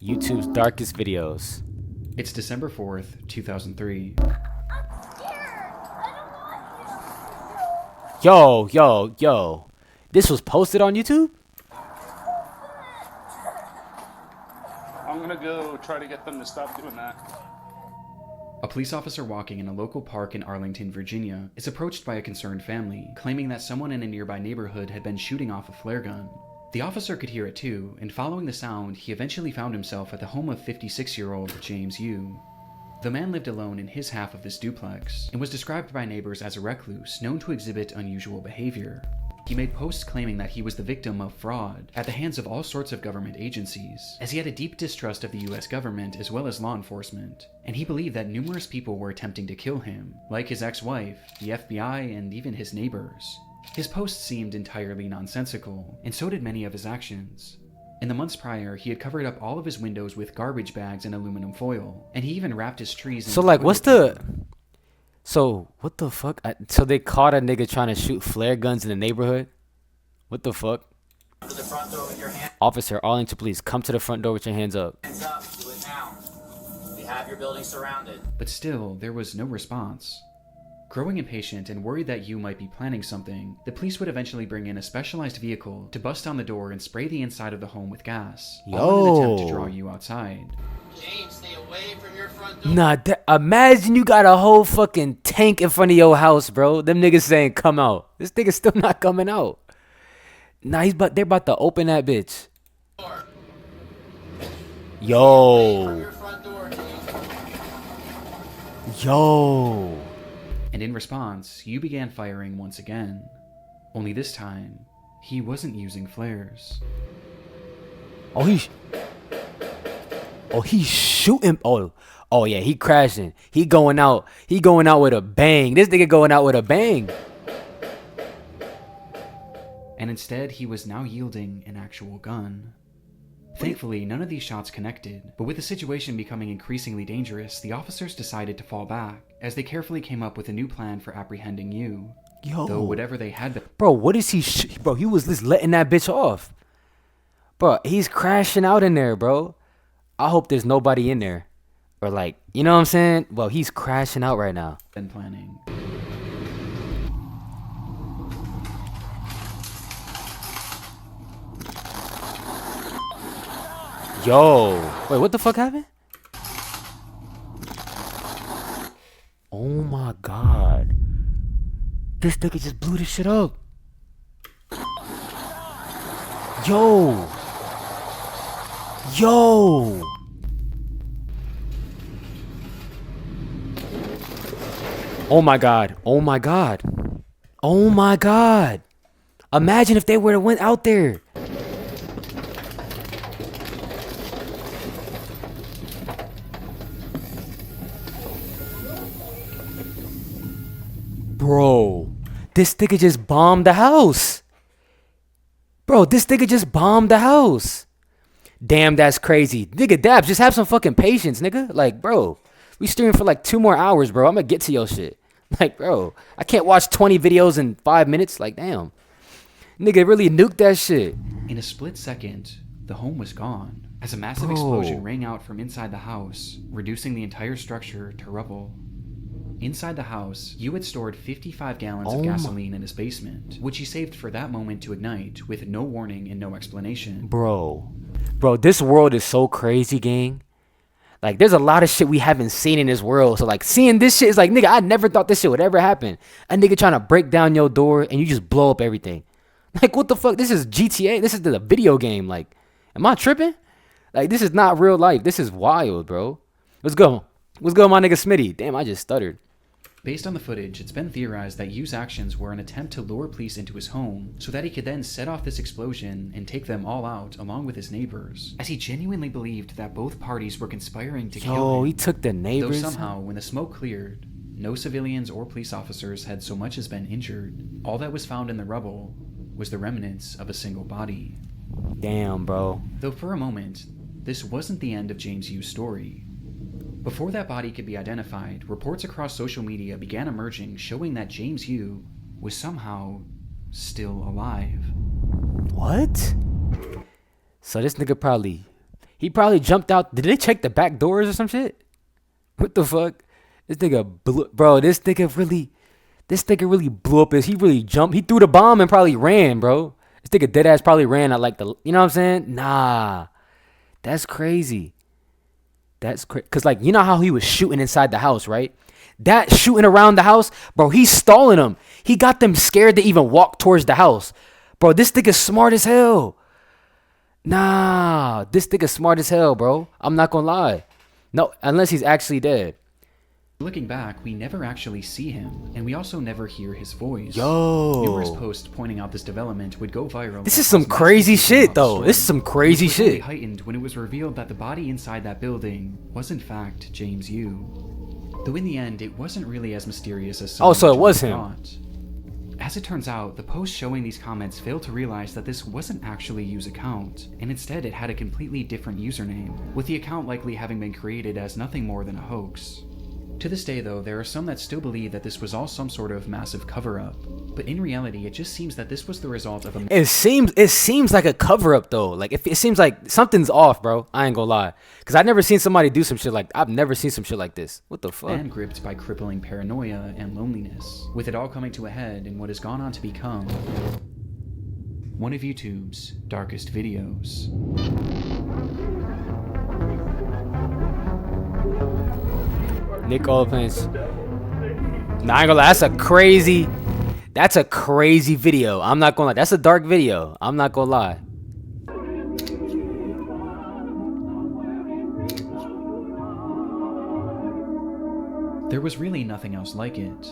YouTube's darkest videos. It's December 4th, 2003. Yo. This was posted on YouTube? I'm gonna go try to get them to stop doing that. A police officer walking in a local park in Arlington, Virginia, is approached by a concerned family, claiming that someone in a nearby neighborhood had been shooting off a flare gun. The officer could hear it too, and following the sound, he eventually found himself at the home of 56-year-old James Yu. The man lived alone in his half of this duplex, and was described by neighbors as a recluse known to exhibit unusual behavior. He made posts claiming that he was the victim of fraud at the hands of all sorts of government agencies, as he had a deep distrust of the US government as well as law enforcement, and he believed that numerous people were attempting to kill him, like his ex-wife, the FBI, and even his neighbors. His posts seemed entirely nonsensical, and so did many of his actions. In the months prior, he had covered up all of his windows with garbage bags and aluminum foil, and he even wrapped his trees in So like, what the fuck? So they caught a nigga trying to shoot flare guns in the neighborhood? What the fuck? To the front door with your Officer, Arlington Police, come to the front door with your hands up. hands up. Do it now. We have your building surrounded. But still, there was no response. Growing impatient and worried that Yu might be planning something, the police would eventually bring in a specialized vehicle to bust down the door and spray the inside of the home with gas, all in an attempt to draw Yu outside. James, stay away from your front door. Nah, imagine you got a whole fucking tank in front of your house, bro. Them niggas saying come out. This nigga's still not coming out. Nah, they're about to open that bitch. From your front door, James. Yo. And in response, Yu began firing once again. Only this time, he wasn't using flares. He's shooting. Oh yeah, he crashing. He going out with a bang. This nigga going out with a bang. And instead, he was now yielding an actual gun. Thankfully, none of these shots connected, but with the situation becoming increasingly dangerous, the officers decided to fall back, as they carefully came up with a new plan for apprehending Yu. Yo. Though whatever they had... Bro, what is he... Bro, he was just letting that bitch off. Bro, he's crashing out in there, bro. I hope there's nobody in there. Or like, you know what I'm saying? Well, he's crashing out right now. ...been planning. Yo. Wait, what the fuck happened? Oh my god. This nigga just blew this shit up. Yo. Oh my god. Imagine if they were to went out there. Bro, this nigga just bombed the house. Damn, that's crazy. Nigga, Dabs, just have some fucking patience, nigga. Like, bro, we streaming for like 2 more hours, bro. I'm gonna get to your shit. Like, bro, I can't watch 20 videos in 5 minutes. Like, damn. Nigga really nuked that shit. In a split second, the home was gone, as a massive explosion rang out from inside the house, reducing the entire structure to rubble. Inside the house, Yu had stored 55 gallons of gasoline in his basement, which he saved for that moment to ignite with no warning and no explanation. Bro, this world is so crazy, gang. Like, there's a lot of shit we haven't seen in this world. So, like, seeing this shit is like, nigga, I never thought this shit would ever happen. A nigga trying to break down your door and you just blow up everything. Like, what the fuck? This is GTA. This is the video game. Like, am I tripping? Like, this is not real life. This is wild, bro. Let's go, my nigga Smitty. Damn, I just stuttered. Based on the footage, it's been theorized that Yu's actions were an attempt to lure police into his home so that he could then set off this explosion and take them all out along with his neighbors, as he genuinely believed that both parties were conspiring to kill him. He took the neighbors. Though somehow, when the smoke cleared, no civilians or police officers had so much as been injured. All that was found in the rubble was the remnants of a single body. Damn, bro. Though for a moment, this wasn't the end of James Yu's story. Before that body could be identified, reports across social media began emerging showing that James Yu was somehow still alive. What? So this nigga He probably jumped out. Did they check the back doors or some shit? What the fuck? This nigga blew, bro. This nigga really blew up his. He really jumped. He threw the bomb and probably ran, bro. This nigga dead ass probably ran at like the. You know what I'm saying? Nah, that's crazy. That's crazy. Cause like you know how he was shooting inside the house, right? That shooting around the house, bro. He's stalling them. He got them scared to even walk towards the house, bro. This nigga's smart as hell. Nah, this nigga's smart as hell, bro. I'm not gonna lie. No, unless he's actually dead. Looking back, we never actually see him, and we also never hear his voice. Yo, Numerous posts pointing out this development would go viral. this is some crazy shit, though. This is some crazy It was only shit. heightened when it was revealed that the body inside that building was in fact James Yu. Though in the end, it wasn't really as mysterious as some Oh, so it was originally him. thought. As it turns out, the post showing these comments failed to realize that this wasn't actually Yu's account, and instead it had a completely different username, with the account likely having been created as nothing more than a hoax. To this day, though, there are some that still believe that this was all some sort of massive cover-up, but in reality, it just seems that this was the result of a It seems like a cover up though. Like if it seems like something's off, bro. I ain't gonna lie, cause I've never seen somebody do some shit like I've never seen some shit like this. What the fuck? man gripped by crippling paranoia and loneliness, with it all coming to a head in what has gone on to become one of YouTube's darkest videos. Nick Oliphant's. Nah, I ain't gonna lie. That's a crazy video. I'm not gonna lie. That's a dark video. I'm not gonna lie. There was really nothing else like it.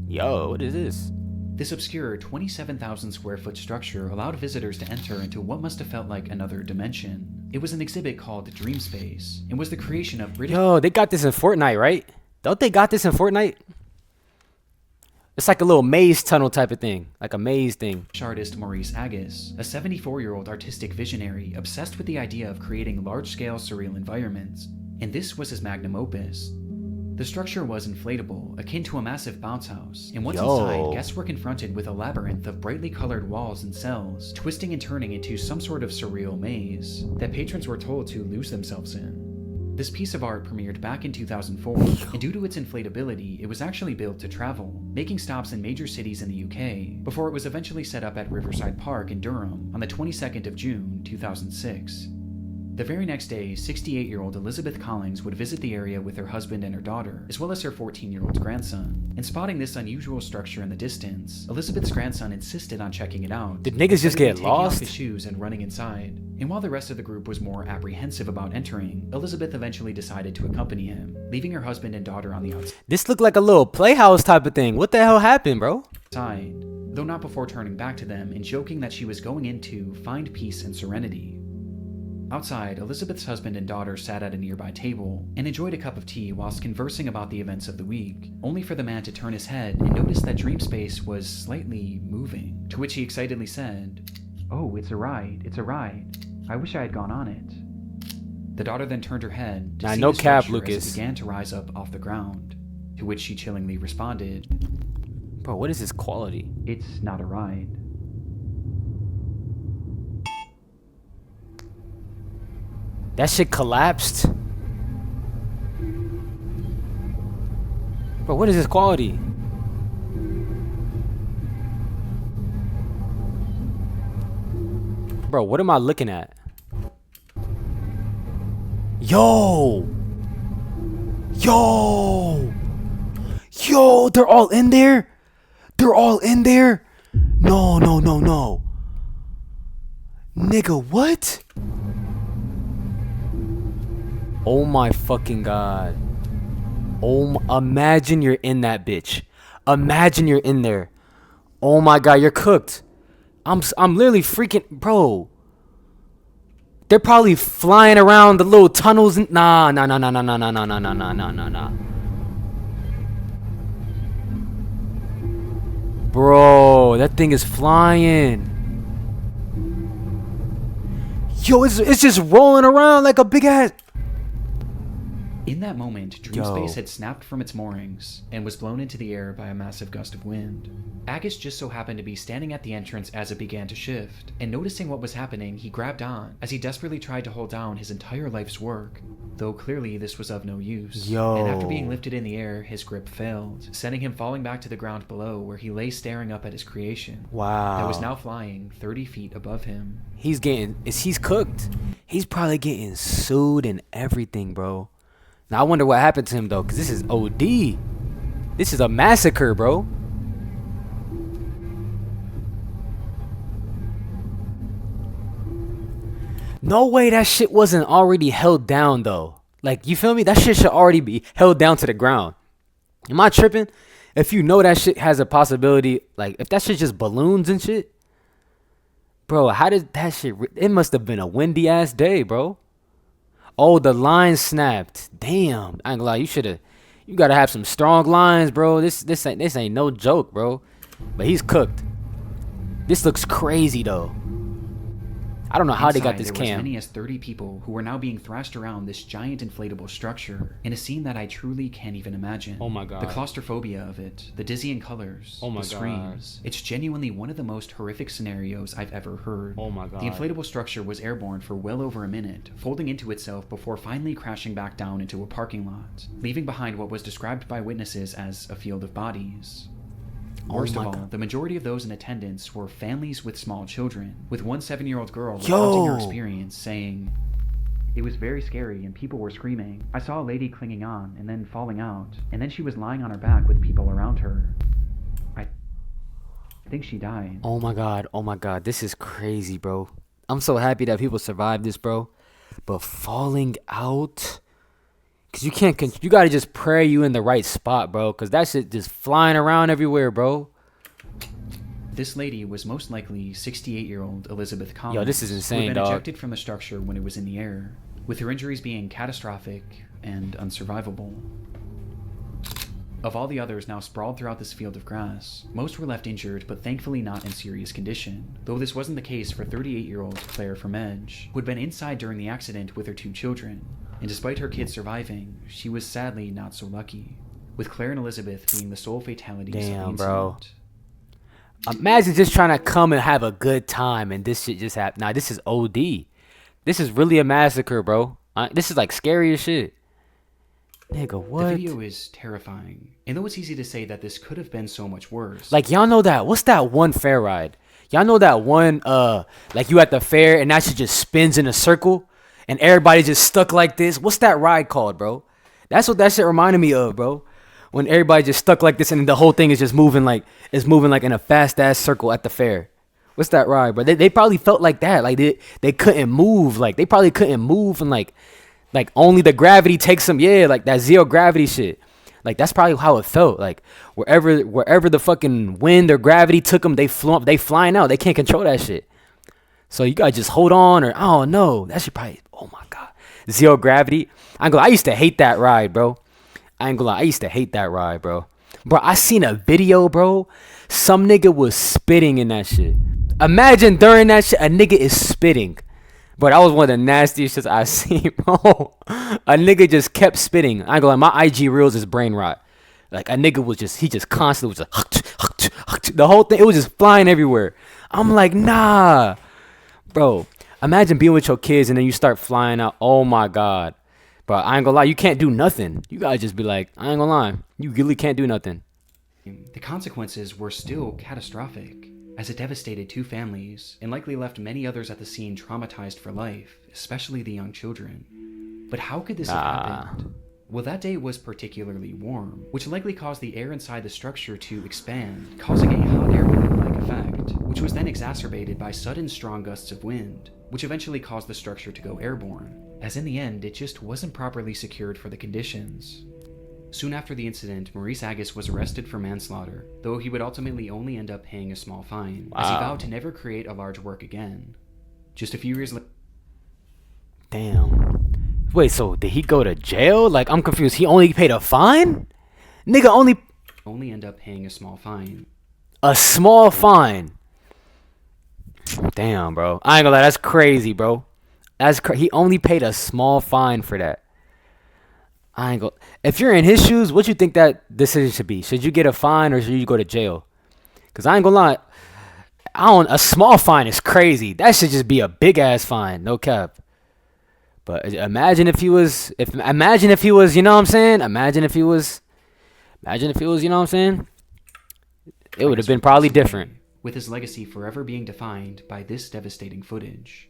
Yo, what is this? This obscure 27,000 square foot structure allowed visitors to enter into what must have felt like another dimension. It was an exhibit called Dream Space, and was the creation of British Yo, they got this in Fortnite, right? Don't they got this in Fortnite? It's like a little maze tunnel type of thing, like a maze thing. artist Maurice Agus, a 74-year-old artistic visionary obsessed with the idea of creating large-scale surreal environments, and this was his magnum opus. The structure was inflatable, akin to a massive bounce house, and once inside, guests were confronted with a labyrinth of brightly colored walls and cells, twisting and turning into some sort of surreal maze that patrons were told to lose themselves in. This piece of art premiered back in 2004, and due to its inflatability, it was actually built to travel, making stops in major cities in the UK, before it was eventually set up at Riverside Park in Durham on the 22nd of June, 2006. The very next day, 68-year-old Elizabeth Collins would visit the area with her husband and her daughter, as well as her 14-year-old grandson. And spotting this unusual structure in the distance, Elizabeth's grandson insisted on checking it out. Did niggas just get taking off lost? his shoes and running inside. And while the rest of the group was more apprehensive about entering, Elizabeth eventually decided to accompany him, leaving her husband and daughter on the This looked like a little playhouse type of thing. What the hell happened, bro? outside, though not before turning back to them and joking that she was going in to find peace and serenity. Outside, Elizabeth's husband and daughter sat at a nearby table and enjoyed a cup of tea whilst conversing about the events of the week, only for the man to turn his head and notice that Dream Space was slightly moving, to which he excitedly said, "Oh, it's a ride, it's a ride. I wish I had gone on it." The daughter then turned her head to Nah, see no the cap, structure as Lucas. it began to rise up off the ground, to which she chillingly responded, Bro, what is this quality? "It's not a ride." That shit collapsed. Bro, what is this quality? Bro, what am I looking at? Yo! Yo! Yo, they're all in there? They're all in there? No, no, no, no. Nigga, what? Oh my fucking god. Imagine you're in that bitch. Imagine you're in there. Oh my god, you're cooked. I'm literally freaking, bro. They're probably flying around the little tunnels and nah. Bro, that thing is flying. Yo, it's just rolling around like a big ass. In that moment, Dream Yo. Space had snapped from its moorings and was blown into the air by a massive gust of wind. Agus just so happened to be standing at the entrance as it began to shift, and noticing what was happening, he grabbed on as he desperately tried to hold down his entire life's work, though clearly this was of no use. Yo. And after being lifted in the air, his grip failed, sending him falling back to the ground below, where he lay staring up at his creation. Wow. That was now flying 30 feet above him. He's cooked. He's probably getting sued and everything, bro. Now I wonder what happened to him though, cause this is OD. This is a massacre, bro. No way that shit wasn't already held down though. Like, you feel me? That shit should already be held down to the ground. Am I tripping? If you know that shit has a possibility, like if that shit just balloons and shit, bro, how did that shit? It must have been a windy ass day, bro. Oh, the line snapped. Damn, I ain't gonna lie. You gotta have some strong lines, bro. This ain't no joke, bro. But he's cooked. This looks crazy though. I don't know how they got this there was cam. as many as 30 people who were now being thrashed around this giant inflatable structure in a scene that I truly can't even imagine. Oh my God. The claustrophobia of it, the dizzying colors, Oh my the God. screams. It's genuinely one of the most horrific scenarios I've ever heard. Oh my God. The inflatable structure was airborne for well over a minute, folding into itself before finally crashing back down into a parking lot, leaving behind what was described by witnesses as a field of bodies. Worst of all, the majority of those in attendance were families with small children, with one 7-year-old girl recounting her experience, saying, "It was very scary and people were screaming. I saw a lady clinging on and then falling out, and then she was lying on her back with people around her. I think she died." Oh my God, this is crazy, bro. I'm so happy that people survived this, bro. But falling out, cause you gotta just pray you in the right spot, bro. Cause that shit just flying around everywhere, bro. This lady was most likely 68-year-old Elizabeth Collins. Yo, this is who insane, had been dog. ejected from the structure when it was in the air, with her injuries being catastrophic and unsurvivable. Of all the others now sprawled throughout this field of grass, most were left injured but thankfully not in serious condition, though this wasn't the case for 38-year-old Claire Vermege, who had been inside during the accident with her 2 children, and despite her kids surviving, she was sadly not so lucky, with Claire and Elizabeth being the sole fatalities of the Damn, incident. bro. Imagine just trying to come and have a good time and this shit just happened. Nah, this is OD. This is really a massacre, bro. This is like scary as shit. Nigga, what? The video is terrifying, and though it's easy to say that this could have been so much worse, Like, y'all know that, what's that one fair ride? Y'all know that one, like you at the fair and that shit just spins in a circle and everybody just stuck like this? What's that ride called, bro? That's what that shit reminded me of, bro. When everybody just stuck like this and the whole thing is just moving like in a fast ass circle at the fair. What's that ride, bro? They probably felt like that. Like they couldn't move. Like they probably couldn't move and like only the gravity takes them. Yeah, like that zero gravity shit. Like that's probably how it felt. Like wherever the fucking wind or gravity took them, they flying out. They can't control that shit. So you gotta just hold on, or I don't know. That should probably. Oh my God, zero gravity. I used to hate that ride, bro. I ain't gonna lie, I used to hate that ride, bro. Bro, I seen a video, bro. Some nigga was spitting in that shit. Imagine during that shit, a nigga is spitting. Bro, that was one of the nastiest shits I seen, bro. A nigga just kept spitting. I ain't gonna lie, my IG reels is brain rot. Like, a nigga was just constantly was like, the whole thing, it was just flying everywhere. I'm like, nah. Bro, imagine being with your kids and then you start flying out. Oh my God. But I ain't gonna lie, you can't do nothing. You gotta just be like, I ain't gonna lie, you really can't do nothing. the consequences were still catastrophic, as it devastated 2 families and likely left many others at the scene traumatized for life, especially the young children. But how could this have happened? Well, that day was particularly warm, which likely caused the air inside the structure to expand, causing a hot air balloon-like effect, which was then exacerbated by sudden strong gusts of wind, which eventually caused the structure to go airborne, as in the end it just wasn't properly secured for the conditions. Soon after the incident, Maurice Agus was arrested for manslaughter, though he would ultimately only end up paying a small fine, as he vowed to never create a large work again. Just a few years later... Damn. Wait, so did he go to jail? Like, I'm confused. He only paid a fine? Nigga only end up paying a small fine. A small fine. Damn, bro. I ain't gonna lie, that's crazy, bro. He only paid a small fine for that. I ain't go. If you're in his shoes, what you think that decision should be? Should you get a fine or should you go to jail? Cause I ain't gonna lie, I don't. A small fine is crazy. That should just be a big ass fine, no cap. But imagine if he was, imagine if he was, you know what I'm saying? Imagine if he was, you know what I'm saying? It would have been probably different. With his legacy forever being defined by this devastating footage.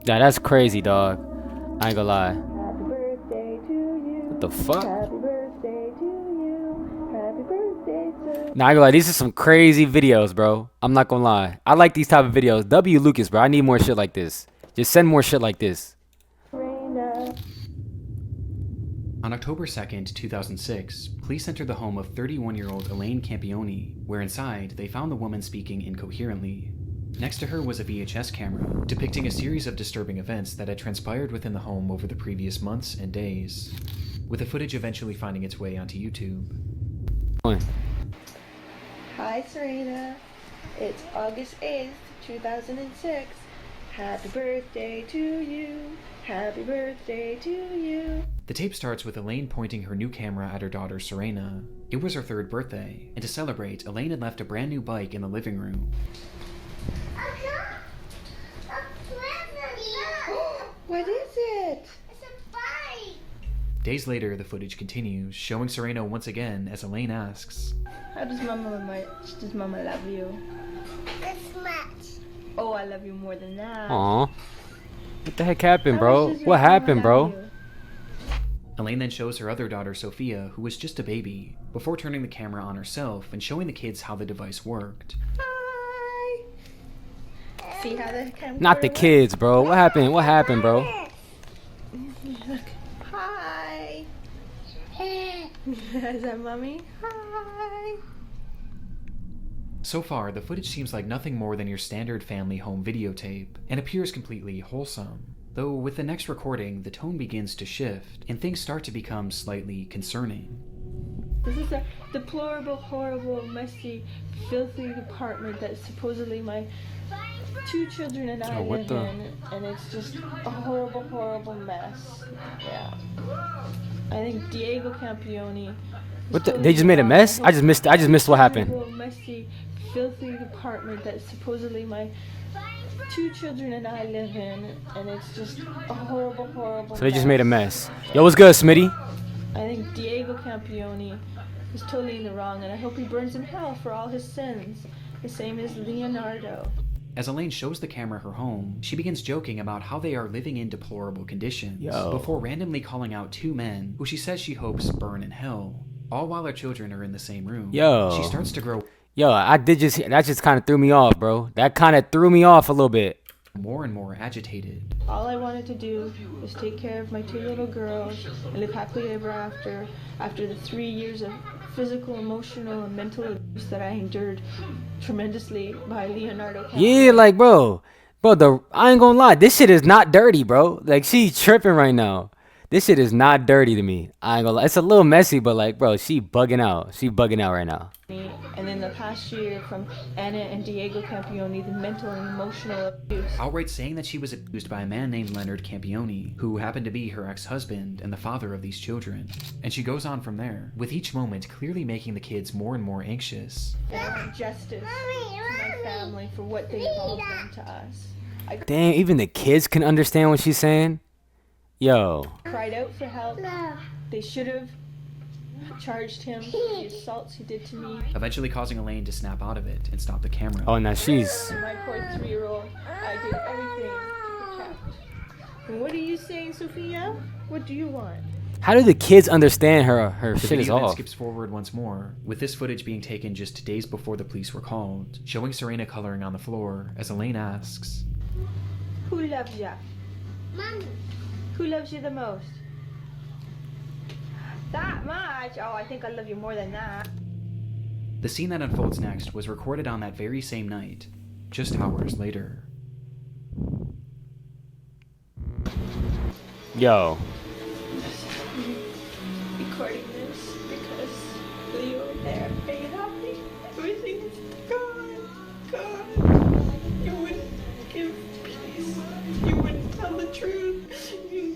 Yeah, that's crazy, dog. I ain't gonna lie. What the fuck? Nah, I ain't gonna lie. These are some crazy videos, bro. I'm not gonna lie. I like these type of videos. W. Lucas, bro. I need more shit like this. Just send more shit like this. On October 2nd, 2006, police entered the home of 31-year-old Elaine Campione, where inside they found the woman speaking incoherently. Next to her was a VHS camera, depicting a series of disturbing events that had transpired within the home over the previous months and days, with the footage eventually finding its way onto YouTube. Hi Serena, it's August 8th, 2006. Happy birthday to you, happy birthday to you. The tape starts with Elaine pointing her new camera at her daughter Serena. It was her 3rd birthday, and to celebrate, Elaine had left a brand new bike in the living room. What is it? It's a bike. Days later, the footage continues, showing Serena once again as Elaine asks, How does Mama love you? This much. Oh, I love you more than that. Aw. What the heck happened, How bro? much does your What mama happened, love bro? you? Elaine then shows her other daughter Sophia, who was just a baby, before turning the camera on herself and showing the kids how the device worked. Hi. See how the camera Not the works? kids, bro. What happened? What happened, bro? Look. Hi. Is that mommy? Hi. So far, the footage seems like nothing more than your standard family home videotape, and appears completely wholesome. Though with the next recording, the tone begins to shift, and things start to become slightly concerning. This is a deplorable, horrible, messy, filthy apartment that supposedly my 2 children and I Oh, what live the- in, and it's just a horrible, horrible mess. Yeah. I think Diego Campione. What the, they just made a mess? I just missed what happened. Horrible, messy, filthy apartment that supposedly my 2 children and I live in, and it's just a horrible, horrible. So they just made a mess. Yo, what's good, Smitty? I think Diego Campione is totally in the wrong, and I hope he burns in hell for all his sins, the same as Leonardo. As Elaine shows the camera her home, she begins joking about how they are living in deplorable conditions, Yo. before randomly calling out 2 men who she says she hopes burn in hell, all while her children are in the same room. Yo. She starts to grow Yo, that just kind of threw me off, bro. That kind of threw me off a little bit. more and more agitated. All I wanted to do was take care of my 2 little girls and live happily ever after the 3 years of physical, emotional, and mental abuse that I endured tremendously by Leonardo Campione. Yeah, like, bro, I ain't gonna lie. This shit is not dirty, bro. Like, she tripping right now. This shit is not dirty to me. I ain't gonna lie. It's a little messy, but like, bro, she bugging out. She bugging out right now. And then the past year from Anna and Diego Campione, the mental and emotional abuse. Outright saying that she was abused by a man named Leonard Campione, who happened to be her ex-husband and the father of these children. And she goes on from there, with each moment clearly making the kids more and more anxious. And I want justice to my family for what they have all done to us. I Damn, even the kids can understand what she's saying. Yo, cried out for help. No. They should have charged him for the assaults he did to me. Eventually causing Elaine to snap out of it and stop the camera. oh, now she's. And my poor 3-year-old, I did everything to protect. And what are you saying, Sophia? What do you want? How do the kids understand her The shit is video then off? skips forward once more, with this footage being taken just days before the police were called, showing Serena coloring on the floor as Elaine asks, Who loves ya? Mommy. Who loves you the most? That much? Oh, I think I love you more than that. The scene that unfolds next was recorded on that very same night, just hours later. Yo, Recording this because Leo there made it happy. Everything is gone. You wouldn't give peace. You wouldn't tell the truth. You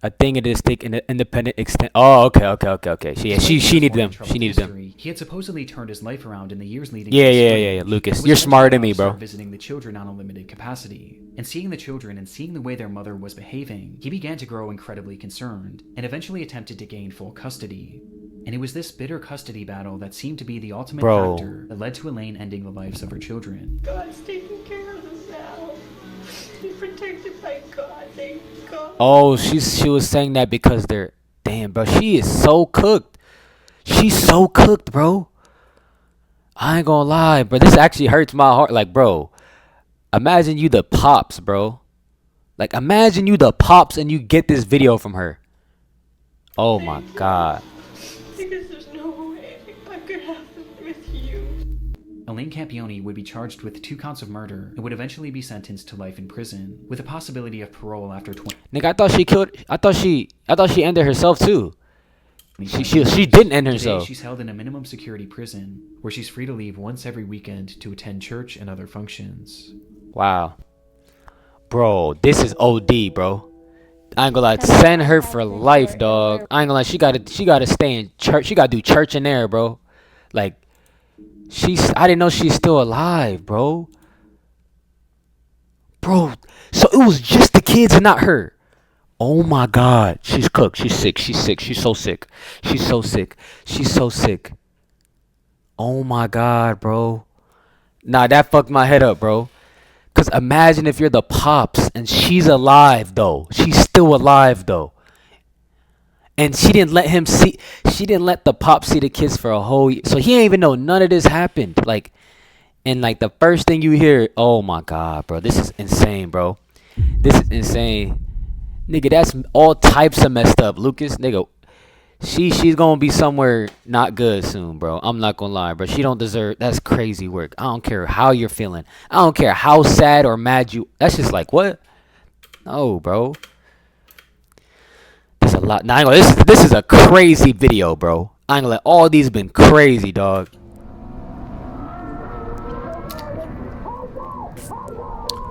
A thing it is take an independent extent. Oh, okay. She needed them. She needed them. History, he had supposedly turned his life around in the years leading Yeah, to his yeah, spring. yeah, yeah. Lucas, Was you're eventually smarter than allowed me, to start bro. visiting the children on a limited capacity. And seeing the children and seeing the way their mother was behaving, he began to grow incredibly concerned, and eventually attempted to gain full custody. And it was this bitter custody battle that seemed to be the ultimate Bro. factor that led to Elaine ending the lives of her children. God's taking care of them now. Be protected by God. Thank God. Oh, she was saying that because they're damn, bro. She is so cooked. She's so cooked, bro. I ain't gonna lie, bro. This actually hurts my heart. Like, bro, imagine you the pops, bro. Like, imagine you the pops and you get this video from her. Oh my god. Because there's no way I could have them with you. Elaine Campione would be charged with 2 counts of murder and would eventually be sentenced to life in prison, with a possibility of parole after 20. Nigga, I thought she killed. I thought she ended herself too. She didn't end Today, herself. she's held in a minimum security prison, where she's free to leave once every weekend to attend church and other functions. Wow. Bro, this is OD, bro. I ain't gonna lie. Send her for life, dog. I ain't gonna lie. She gotta stay in church. She gotta do church in there, bro. Like, I didn't know she's still alive, bro. Bro, so it was just the kids and not her. Oh my god. She's cooked. She's sick. She's sick. She's so sick. She's so sick. She's so sick. Oh my god, bro. Nah, that fucked my head up, bro. Cause imagine if you're the pops and she's alive though. She's still alive though. And she didn't let the pop see the kids for a whole year. So he ain't even know none of this happened. Like, and like the first thing you hear, oh my god, bro, this is insane, bro. This is insane. Nigga, that's all types of messed up, Lucas. Nigga, she's gonna be somewhere not good soon, bro. I'm not gonna lie, bro. She don't deserve. That's crazy work. I don't care how you're feeling. I don't care how sad or mad you. That's just like what? No, bro. There's a lot. Nah, I ain't gonna, this is a crazy video, bro. I ain't gonna let all these been crazy, dog.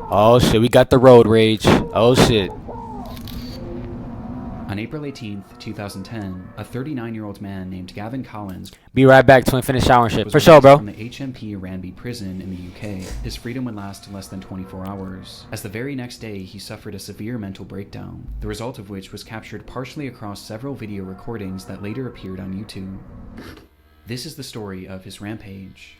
Oh shit, we got the road rage. Oh shit. On April 18th, 2010, a 39-year-old man named Gavin Collins Be right back till I finish showering shit. was For sure, released bro. from the HMP Ranby prison in the UK. His freedom would last less than 24 hours, as the very next day he suffered a severe mental breakdown, the result of which was captured partially across several video recordings that later appeared on YouTube. This is the story of his rampage.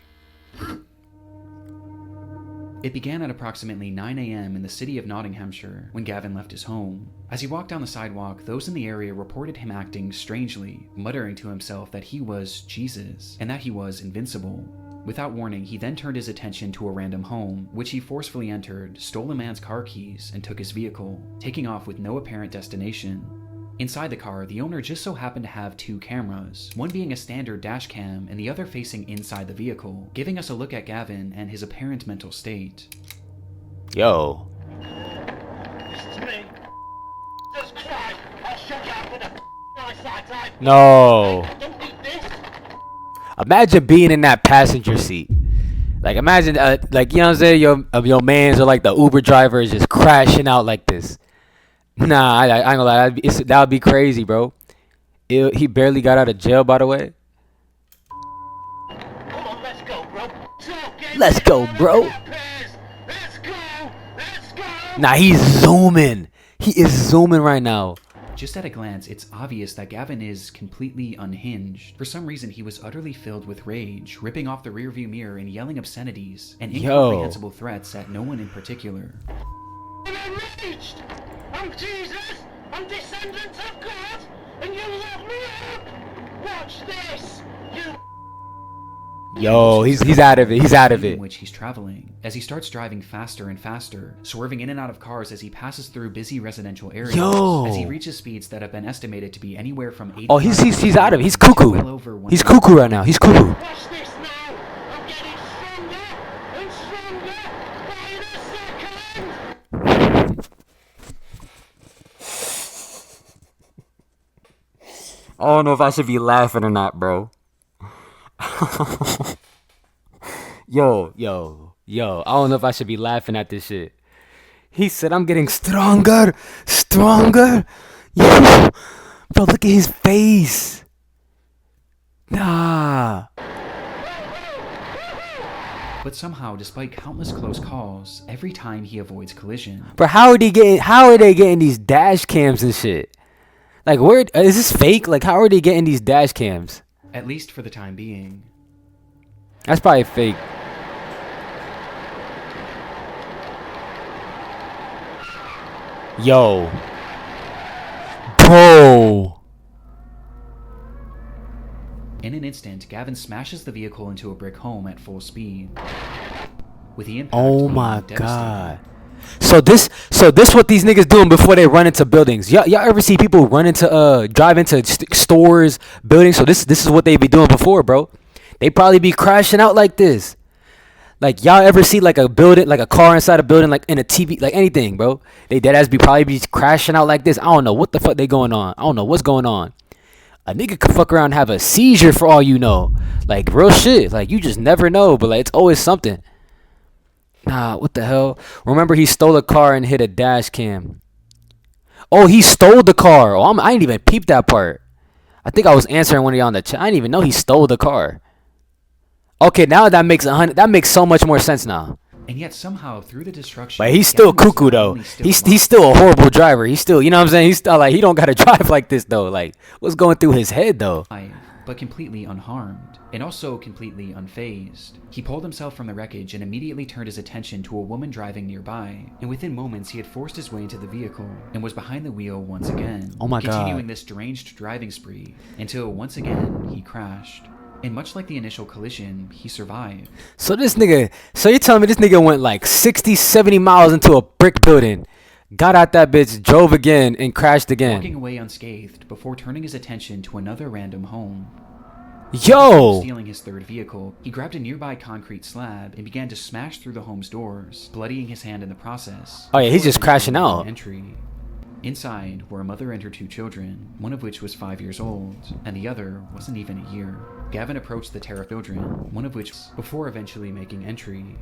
It began at approximately 9 a.m. in the city of Nottinghamshire when Gavin left his home. As he walked down the sidewalk, those in the area reported him acting strangely, muttering to himself that he was Jesus and that he was invincible. Without warning, he then turned his attention to a random home, which he forcefully entered, stole a man's car keys, and took his vehicle, taking off with no apparent destination. Inside the car, the owner just so happened to have 2 cameras, one being a standard dash cam and the other facing inside the vehicle, giving us a look at Gavin and his apparent mental state. Yo. No. Imagine being in that passenger seat. Like, imagine, like, you know what I'm saying? Your mans or like the Uber driver is just crashing out like this. Nah, I ain't gonna lie. That would be crazy, bro. He barely got out of jail, by the way. Come on, let's go, bro. Let's go, bro. Let's go. Nah, he's zooming. He is zooming right now. Just at a glance, it's obvious that Gavin is completely unhinged. For some reason, he was utterly filled with rage, ripping off the rearview mirror and yelling obscenities and incomprehensible threats at no one in particular. I'm enraged. I'm Jesus. I'm descendant of God. And you lock me up. Watch this. You. Yo, he's out of it. He's out of In it. which he's traveling, as he starts driving faster and faster, swerving in and out of cars as he passes through busy residential areas. Yo. As he reaches speeds that have been estimated to be anywhere from 80. Oh, he's out of it. He's cuckoo. Well over He's 100. cuckoo right now. He's cuckoo. Watch this now. I'm getting stronger and stronger by the second. I don't know if I should be laughing or not, bro. Yo. I don't know if I should be laughing at this shit. He said, I'm getting stronger Yo, bro, look at his face. Nah. But somehow, despite countless close calls, every time he avoids collision. Bro, how are they getting these dash cams and shit? Like, where is this fake? Like, how are they getting these dash cams? At least for the time being. That's probably fake. Yo. Bro. In an instant, Gavin smashes the vehicle into a brick home at full speed. With the impact Oh being my devastating. god. So this what these niggas doing before they run into buildings. Y'all ever see people run into drive into stores, buildings? So this is what they be doing before, bro. They probably be crashing out like this. Like, y'all ever see like a building, like a car inside a building, like in a TV, like anything, bro? They dead ass probably be crashing out like this. I don't know what the fuck they going on. I don't know what's going on. A nigga could fuck around and have a seizure for all you know. Like, real shit. Like, you just never know, but like, it's always something. Nah, what the hell? Remember, he stole a car and hit a dash cam. Oh, he stole the car. Oh, I didn't even peep that part. I think I was answering one of y'all in the chat. I didn't even know he stole the car. Okay, now that makes that makes so much more sense now. And yet somehow through the destruction, But he's still Gavin was cuckoo not though. only still He's alive, still a horrible driver. He's still, you know what I'm saying? He's still like, he don't gotta drive like this though. Like, what's going through his head though? but completely unharmed, and also completely unfazed. He pulled himself from the wreckage and immediately turned his attention to a woman driving nearby, and within moments he had forced his way into the vehicle and was behind the wheel once again, Oh my God. continuing this deranged driving spree until once again he crashed. And much like the initial collision, he survived. So you're telling me this nigga went like 60, 70 miles into a brick building, got out that bitch, drove again, and crashed Walking again. away unscathed before turning his attention to another random home. Yo! Stealing his third vehicle, he grabbed a nearby concrete slab and began to smash through the home's doors, bloodying his hand in the process. Oh yeah, he's before just crashing eventually out. gaining entry. Inside were a mother and her two children, one of which was 5 years old, and the other wasn't even a year. Gavin approached the terrified children, one of which, before eventually making entry.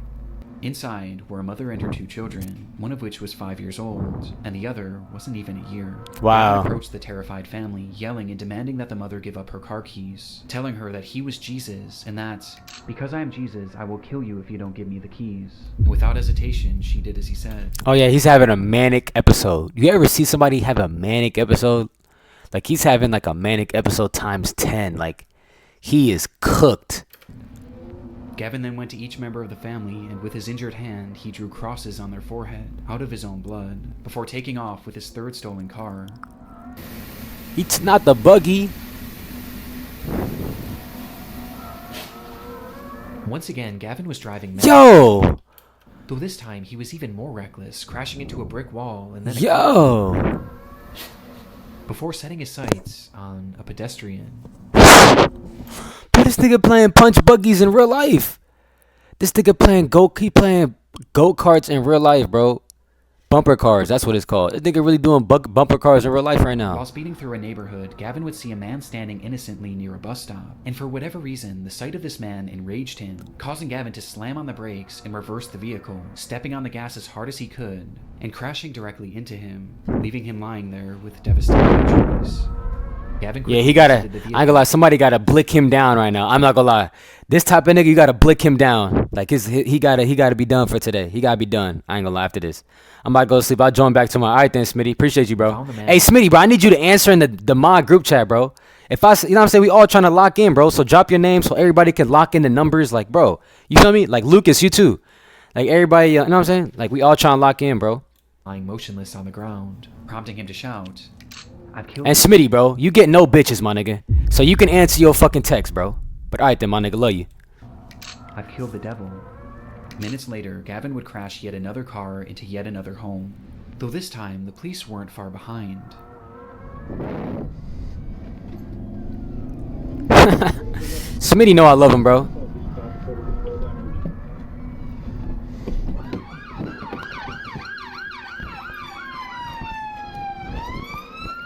Inside were a mother and her two children, one of which was 5 years old, and the other wasn't even a year. Wow. Gavin approached the terrified family, yelling and demanding that the mother give up her car keys, telling her that he was Jesus, and that, because I am Jesus, I will kill you if you don't give me the keys. And without hesitation, she did as he said. Oh yeah, he's having a manic episode. You ever see somebody have a manic episode? Like, he's having like a manic episode times 10. Like, he is cooked. Gavin then went to each member of the family, and with his injured hand, he drew crosses on their forehead, out of his own blood, before taking off with his third stolen car. It's not the buggy. Once again, Gavin was driving Yo! though this time he was even more reckless, crashing into a brick wall and then Yo! before setting his sights on a pedestrian. But this nigga playing punch buggies in real life. This nigga playing go-karts in real life, bro. Bumper cars, that's what it's called. This nigga really doing bumper cars in real life right now. While speeding through a neighborhood, Gavin would see a man standing innocently near a bus stop, and for whatever reason, the sight of this man enraged him, causing Gavin to slam on the brakes and reverse the vehicle, stepping on the gas as hard as he could, and crashing directly into him, leaving him lying there with devastating injuries. Gavin Yeah, quickly I exited the ain't gonna lie, vehicle. somebody gotta blick him down right now. I'm not gonna lie. This type of nigga, you gotta blick him down. Like, he gotta be done for today. He gotta be done. I ain't gonna lie after this. I'm about to go to sleep. I'll join back tomorrow. Alright then, Smitty. Appreciate you, bro. Found the man. Hey, Smitty, bro, I need you to answer in the mod group chat, bro. You know what I'm saying? We all trying to lock in, bro. So drop your name so everybody can lock in the numbers. Like, bro, you feel me? Like, Lucas, you too. Like, everybody, you know what I'm saying? Like, we all trying to lock in, bro. Lying motionless on the ground, prompting him to shout, "I've killed And Smitty, bro, you get no bitches, my nigga. So you can answer your fucking text, bro. But alright then, my nigga, love you. I've killed the devil." Minutes later, Gavin would crash yet another car into yet another home, though this time the police weren't far behind. Smitty know I love him, bro.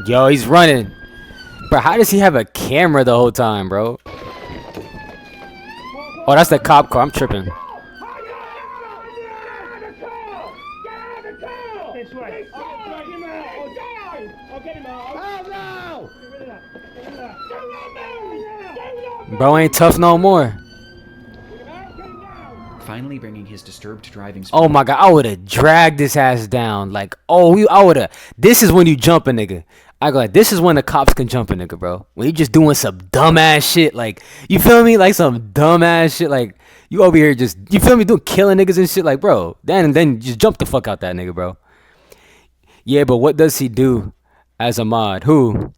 Yo, he's running. Bro, how does he have a camera the whole time, bro? Oh, that's the cop car. I'm tripping. This way. I'll get him out. I'll get him out. Bro ain't tough no more. Finally bringing his disturbed driving Oh my god, I would have dragged this ass down. Like, I would have. This is when you jump a nigga. I go like, this is when the cops can jump a nigga, bro. When you just doing some dumbass shit, like, you feel me? Like some dumbass shit, like you over here just, you feel me, doing killing niggas and shit, like, bro. Then just jump the fuck out that nigga, bro. Yeah, but what does he do as a mod? Who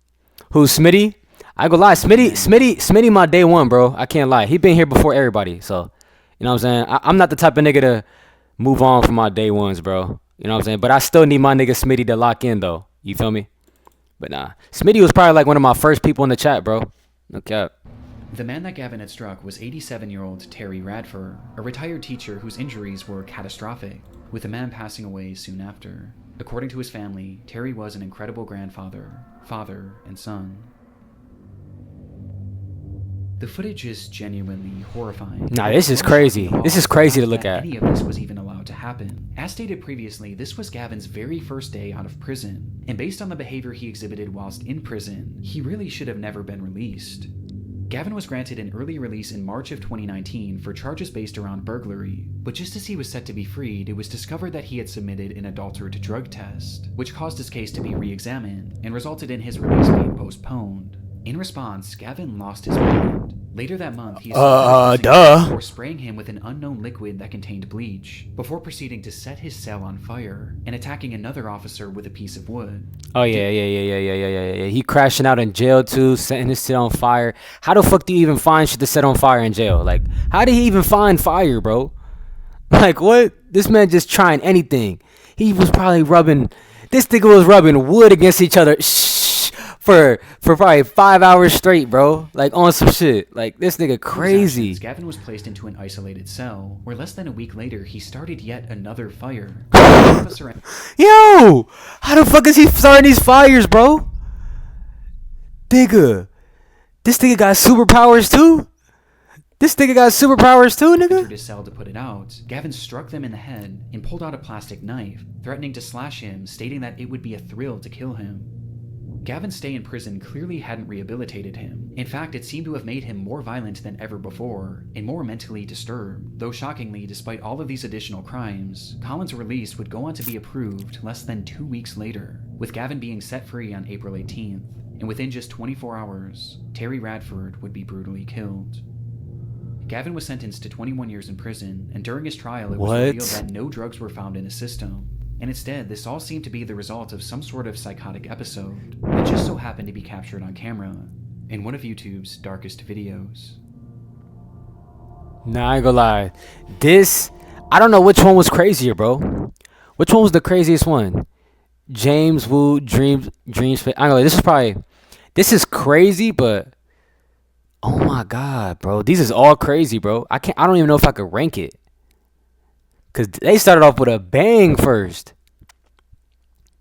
Smitty? I go lie, Smitty, my day one, bro. I can't lie. He been here before everybody, so. You know what I'm saying? I'm not the type of nigga to move on from my day ones, bro. You know what I'm saying? But I still need my nigga Smitty to lock in, though. You feel me? But nah. Smitty was probably like one of my first people in the chat, bro. No cap. The man that Gavin had struck was 87-year-old Terry Radford, a retired teacher whose injuries were catastrophic, with the man passing away soon after. According to his family, Terry was an incredible grandfather, father, and son. The footage is genuinely horrifying. Nah, this is crazy. This is crazy to look at. Any of this was even allowed to happen. As stated previously, this was Gavin's very first day out of prison, and based on the behavior he exhibited whilst in prison, he really should have never been released. Gavin was granted an early release in March of 2019 for charges based around burglary, but just as he was set to be freed, it was discovered that he had submitted an adulterated drug test, which caused his case to be re-examined and resulted in his release being postponed. In response, Gavin lost his mind. Later that month, he for spraying him with an unknown liquid that contained bleach, before proceeding to set his cell on fire and attacking another officer with a piece of wood. Oh yeah. He crashing out in jail too, setting his shit on fire. How the fuck do you even find shit to set on fire in jail? Like, how did he even find fire, bro? Like, what? This man just trying anything. He was probably this nigga was rubbing wood against each other. For probably 5 hours straight, bro. Like, on some shit. Like, this nigga crazy. Gavin was placed into an isolated cell, where less than a week later, he started yet another fire. Yo! How the fuck is he starting these fires, bro? Nigga. This nigga got superpowers, too? Nigga? Entered his cell to put it out. Gavin struck them in the head and pulled out a plastic knife, threatening to slash him, stating that it would be a thrill to kill him. Gavin's stay in prison clearly hadn't rehabilitated him. In fact, it seemed to have made him more violent than ever before, and more mentally disturbed. Though shockingly, despite all of these additional crimes, Colin's release would go on to be approved less than 2 weeks later, with Gavin being set free on April 18th, and within just 24 hours, Terry Radford would be brutally killed. Gavin was sentenced to 21 years in prison, and during his trial it was revealed that no drugs were found in his system. And instead, this all seemed to be the result of some sort of psychotic episode that just so happened to be captured on camera in one of YouTube's darkest videos. Nah, I ain't gonna lie. I don't know which one was crazier, bro. Which one was the craziest one? James Wu, Dreams. I ain't gonna lie, this is crazy, but oh my god, bro. These is all crazy, bro. I don't even know if I could rank it. Cause they started off with a bang first.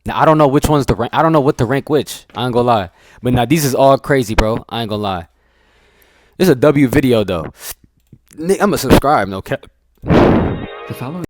Now I don't know which one's the rank. I don't know what to rank which. I ain't gonna lie. But now these is all crazy, bro. I ain't gonna lie. This is a W video though. I'ma subscribe, no cap. The following